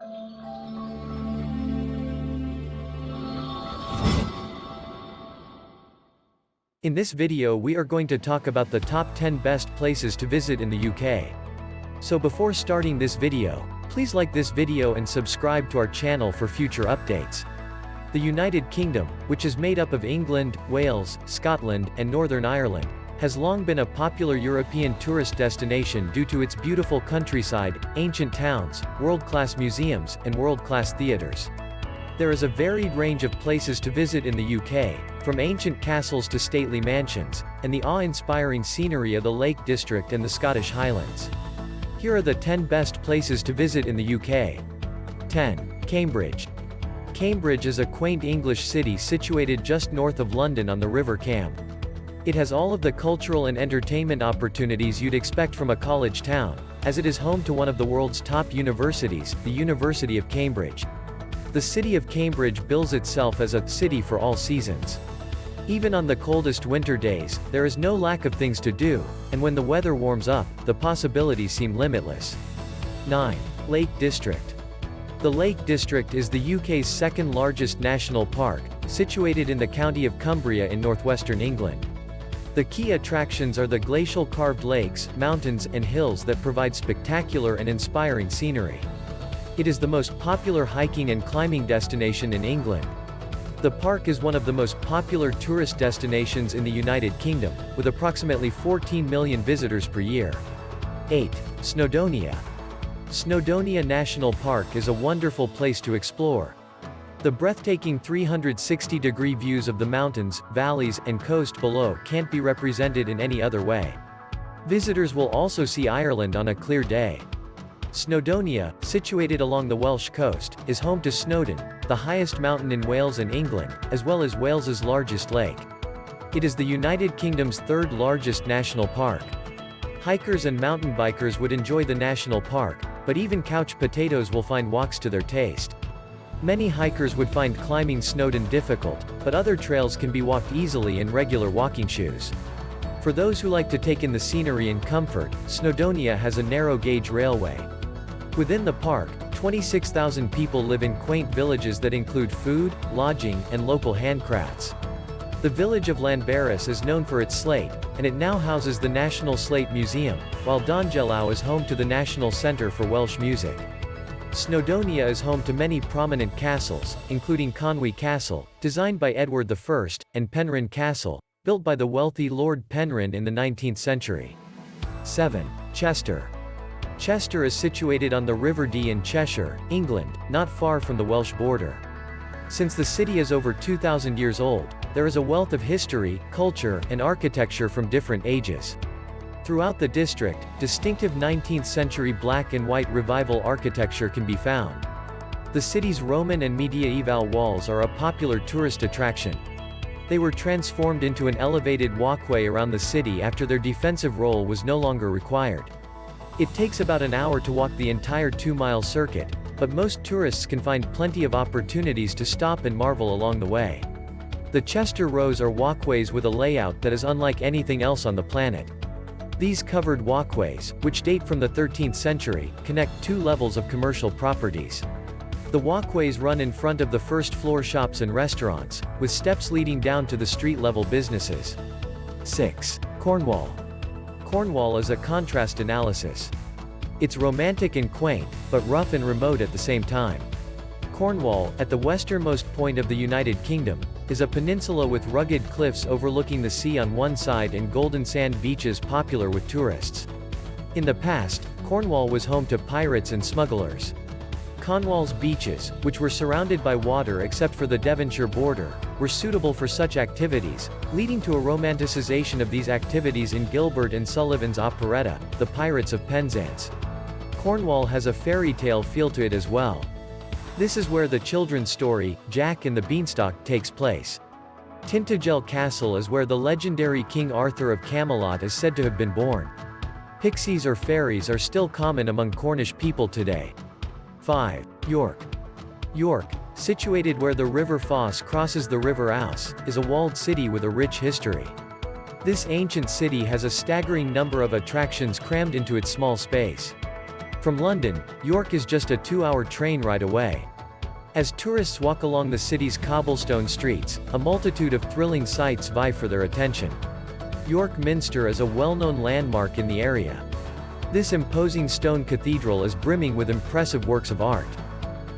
In this video we are going to talk about the top 10 best places to visit in the UK. So before starting this video, please like this video and subscribe to our channel for future updates. The United Kingdom, which is made up of England, Wales, Scotland, and Northern Ireland, has long been a popular European tourist destination due to its beautiful countryside, ancient towns, world-class museums, and world-class theatres. There is a varied range of places to visit in the UK, from ancient castles to stately mansions, and the awe-inspiring scenery of the Lake District and the Scottish Highlands. Here are the 10 best places to visit in the UK. 10. Cambridge. Cambridge is a quaint English city situated just north of London on the River Cam. It has all of the cultural and entertainment opportunities you'd expect from a college town, as it is home to one of the world's top universities, the University of Cambridge. The city of Cambridge bills itself as a city for all seasons. Even on the coldest winter days, there is no lack of things to do, and when the weather warms up, the possibilities seem limitless. 9. Lake District. The Lake District is the UK's second largest national park, situated in the county of Cumbria in northwestern England. The key attractions are the glacial carved lakes, mountains, and hills that provide spectacular and inspiring scenery. It is the most popular hiking and climbing destination in England. The park is one of the most popular tourist destinations in the United Kingdom, with approximately 14 million visitors per year. 8. Snodonia. Snodonia National Park is a wonderful place to explore. The breathtaking 360-degree views of the mountains, valleys, and coast below can't be represented in any other way. Visitors will also see Ireland on a clear day. Snodonia, situated along the Welsh coast, is home to Snowdon, the highest mountain in Wales and England, as well as Wales's largest lake. It is the United Kingdom's third largest national park. Hikers and mountain bikers would enjoy the national park, but even couch potatoes will find walks to their taste. Many hikers would find climbing Snowdon difficult, but other trails can be walked easily in regular walking shoes. For those who like to take in the scenery and comfort, Snodonia has a narrow-gauge railway. Within the park, 26,000 people live in quaint villages that include food, lodging, and local handcrafts. The village of Llanberis is known for its slate, and it now houses the National Slate Museum, while Dongellau is home to the National Centre for Welsh Music. Snodonia is home to many prominent castles, including Conwy Castle, designed by Edward I, and Penrhyn Castle, built by the wealthy Lord Penrhyn in the 19th century. 7. Chester. Chester is situated on the River Dee in Cheshire, England, not far from the Welsh border. Since the city is over 2,000 years old, there is a wealth of history, culture, and architecture from different ages. Throughout the district, distinctive 19th-century black and white revival architecture can be found. The city's Roman and medieval walls are a popular tourist attraction. They were transformed into an elevated walkway around the city after their defensive role was no longer required. It takes about an hour to walk the entire 2-mile circuit, but most tourists can find plenty of opportunities to stop and marvel along the way. The Chester Rows are walkways with a layout that is unlike anything else on the planet. These covered walkways, which date from the 13th century, connect 2 levels of commercial properties. The walkways run in front of the first-floor shops and restaurants, with steps leading down to the street-level businesses. 6. Cornwall. Cornwall is a contrast analysis. It's romantic and quaint, but rough and remote at the same time. Cornwall, at the westernmost point of the United Kingdom, is a peninsula with rugged cliffs overlooking the sea on one side and golden sand beaches popular with tourists. In the past, Cornwall was home to pirates and smugglers. Cornwall's beaches, which were surrounded by water except for the Devonshire border, were suitable for such activities, leading to a romanticization of these activities in Gilbert and Sullivan's operetta, The Pirates of Penzance. Cornwall has a fairy tale feel to it as well. This is where the children's story, Jack and the Beanstalk, takes place. Tintagel Castle is where the legendary King Arthur of Camelot is said to have been born. Pixies or fairies are still common among Cornish people today. 5. York. York, situated where the River Foss crosses the River Ouse, is a walled city with a rich history. This ancient city has a staggering number of attractions crammed into its small space. From London, York is just a 2-hour train ride away. As tourists walk along the city's cobblestone streets, a multitude of thrilling sights vie for their attention. York Minster is a well-known landmark in the area. This imposing stone cathedral is brimming with impressive works of art.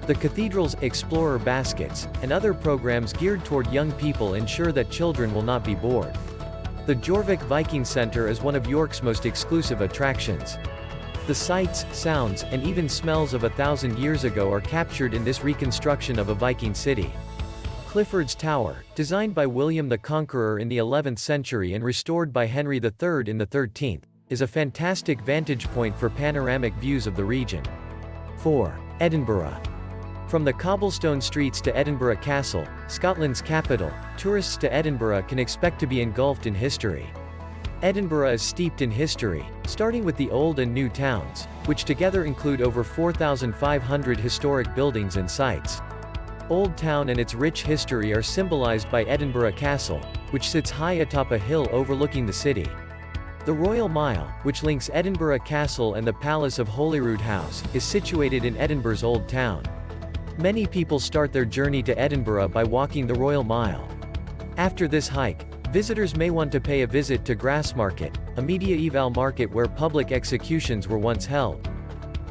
The cathedral's Explorer baskets, and other programs geared toward young people ensure that children will not be bored. The Jorvik Viking Centre is one of York's most exclusive attractions. The sights, sounds, and even smells of 1,000 years ago are captured in this reconstruction of a Viking city. Clifford's Tower, designed by William the Conqueror in the 11th century and restored by Henry III in the 13th, is a fantastic vantage point for panoramic views of the region. 4. Edinburgh. From the cobblestone streets to Edinburgh Castle, Scotland's capital, tourists to Edinburgh can expect to be engulfed in history. Edinburgh is steeped in history, starting with the old and new towns, which together include over 4,500 historic buildings and sites. Old Town and its rich history are symbolized by Edinburgh Castle, which sits high atop a hill overlooking the city. The Royal Mile, which links Edinburgh Castle and the Palace of Holyrood House, is situated in Edinburgh's Old Town. Many people start their journey to Edinburgh by walking the Royal Mile. After this hike, visitors may want to pay a visit to Grassmarket, a medieval market where public executions were once held.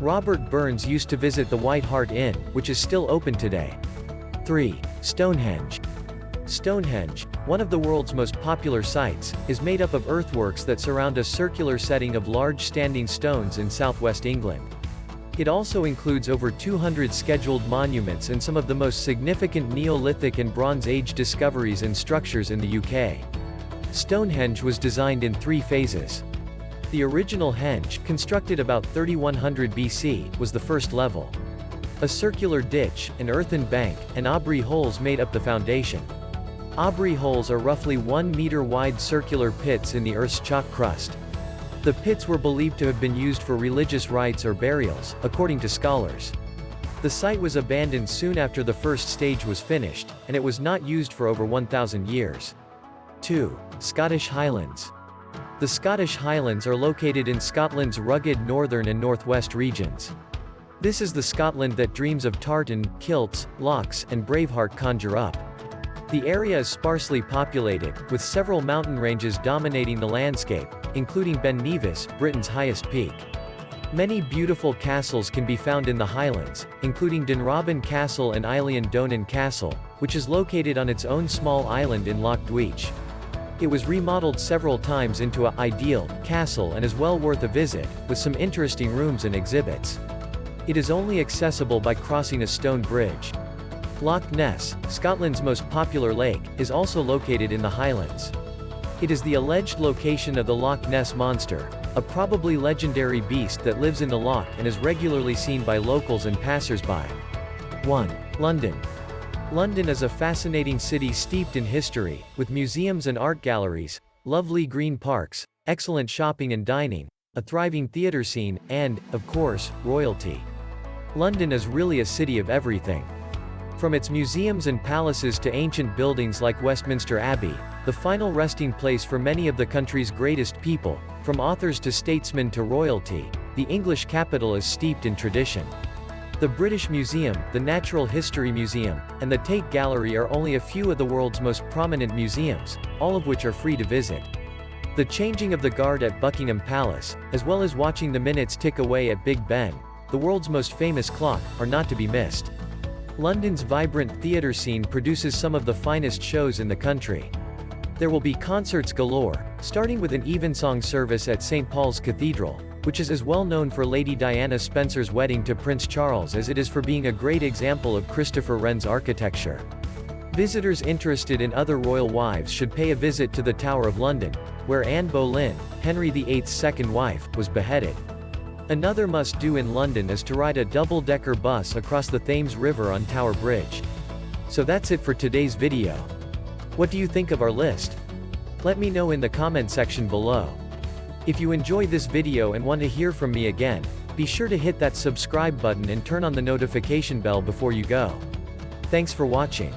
Robert Burns used to visit the White Hart Inn, which is still open today. 3. Stonehenge. Stonehenge, one of the world's most popular sites, is made up of earthworks that surround a circular setting of large standing stones in southwest England. It also includes over 200 scheduled monuments and some of the most significant Neolithic and Bronze Age discoveries and structures in the UK. Stonehenge was designed in 3 phases. The original henge, constructed about 3100 BC, was the first level. A circular ditch, an earthen bank, and Aubrey holes made up the foundation. Aubrey holes are roughly 1 meter wide circular pits in the Earth's chalk crust. The pits were believed to have been used for religious rites or burials, according to scholars. The site was abandoned soon after the first stage was finished, and it was not used for over 1,000 years. 2. Scottish Highlands. The Scottish Highlands are located in Scotland's rugged northern and northwest regions. This is the Scotland that dreams of tartan, kilts, lochs, and Braveheart conjure up. The area is sparsely populated, with several mountain ranges dominating the landscape, including Ben Nevis, Britain's highest peak. Many beautiful castles can be found in the Highlands, including Dunrobin Castle and Eilean Donan Castle, which is located on its own small island in Loch Dweich. It was remodeled several times into an ideal castle and is well worth a visit, with some interesting rooms and exhibits. It is only accessible by crossing a stone bridge. Loch Ness, Scotland's most popular lake, is also located in the Highlands. It is the alleged location of the Loch Ness Monster, a probably legendary beast that lives in the loch and is regularly seen by locals and passers-by. 1. London. London is a fascinating city steeped in history, with museums and art galleries, lovely green parks, excellent shopping and dining, a thriving theatre scene, and, of course, royalty. London is really a city of everything. From its museums and palaces to ancient buildings like Westminster Abbey, the final resting place for many of the country's greatest people, from authors to statesmen to royalty, the English capital is steeped in tradition. The British Museum, the Natural History Museum, and the Tate Gallery are only a few of the world's most prominent museums, all of which are free to visit. The changing of the guard at Buckingham Palace, as well as watching the minutes tick away at Big Ben, the world's most famous clock, are not to be missed. London's vibrant theatre scene produces some of the finest shows in the country. There will be concerts galore, starting with an evensong service at St. Paul's Cathedral, which is as well known for Lady Diana Spencer's wedding to Prince Charles as it is for being a great example of Christopher Wren's architecture. Visitors interested in other royal wives should pay a visit to the Tower of London, where Anne Boleyn, Henry VIII's second wife, was beheaded. Another must-do in London is to ride a double-decker bus across the Thames River on Tower Bridge. So that's it for today's video. What do you think of our list? Let me know in the comment section below. If you enjoyed this video and want to hear from me again, be sure to hit that subscribe button and turn on the notification bell before you go. Thanks for watching.